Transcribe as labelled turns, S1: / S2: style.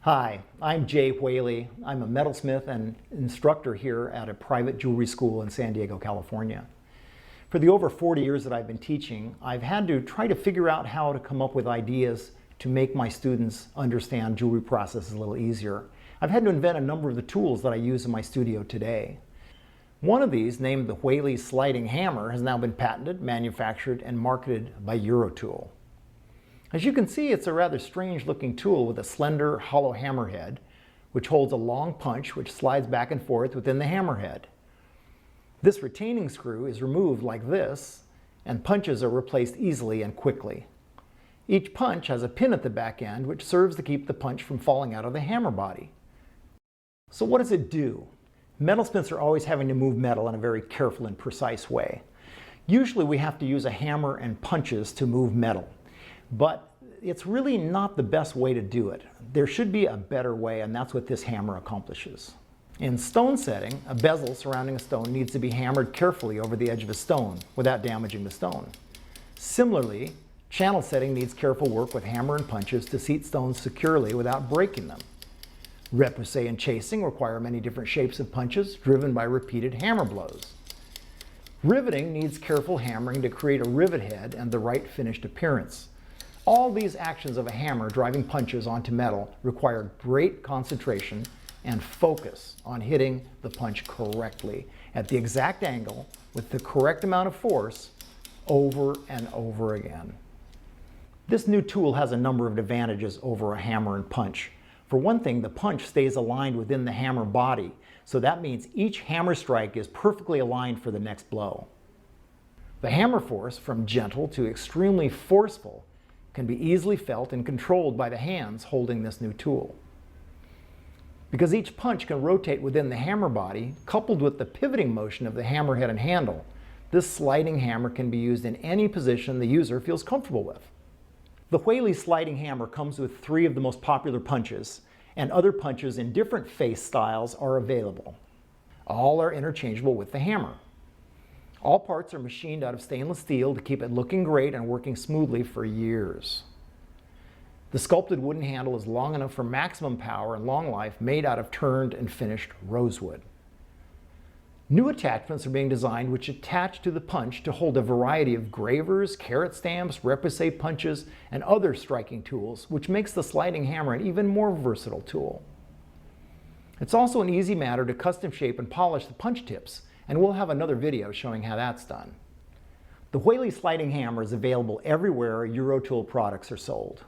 S1: Hi, I'm Jay Whaley. I'm a metalsmith and instructor here at a private jewelry school in San Diego, California. For the over 40 years that I've been teaching, I've had to try to figure out how to come up with ideas to make my students understand jewelry processes a little easier. I've had to invent a number of the tools that I use in my studio today. One of these, named the Whaley sliding hammer, has now been patented, manufactured, and marketed by Eurotool. As you can see, it's a rather strange looking tool with a slender, hollow hammerhead, which holds a long punch which slides back and forth within the hammerhead. This retaining screw is removed like this, and punches are replaced easily and quickly. Each punch has a pin at the back end which serves to keep the punch from falling out of the hammer body. So what does it do? Metalsmiths are always having to move metal in a very careful and precise way. Usually we have to use a hammer and punches to move metal. But it's really not the best way to do it. There should be a better way, and that's what this hammer accomplishes. In stone setting, a bezel surrounding a stone needs to be hammered carefully over the edge of a stone without damaging the stone. Similarly, channel setting needs careful work with hammer and punches to seat stones securely without breaking them. Repoussé and chasing require many different shapes of punches driven by repeated hammer blows. Riveting needs careful hammering to create a rivet head and the right finished appearance. All these actions of a hammer driving punches onto metal require great concentration and focus on hitting the punch correctly at the exact angle with the correct amount of force over and over again. This new tool has a number of advantages over a hammer and punch. For one thing, the punch stays aligned within the hammer body, so that means each hammer strike is perfectly aligned for the next blow. The hammer force, from gentle to extremely forceful, can be easily felt and controlled by the hands holding this new tool. Because each punch can rotate within the hammer body, coupled with the pivoting motion of the hammerhead and handle, this sliding hammer can be used in any position the user feels comfortable with. The Whaley sliding hammer comes with 3 of the most popular punches, and other punches in different face styles are available. All are interchangeable with the hammer. All parts are machined out of stainless steel to keep it looking great and working smoothly for years. The sculpted wooden handle is long enough for maximum power and long life, made out of turned and finished rosewood. New attachments are being designed which attach to the punch to hold a variety of gravers, carat stamps, repoussé punches, and other striking tools, which makes the sliding hammer an even more versatile tool. It's also an easy matter to custom shape and polish the punch tips, and we'll have another video showing how that's done. The Whaley sliding hammer is available everywhere Eurotool products are sold.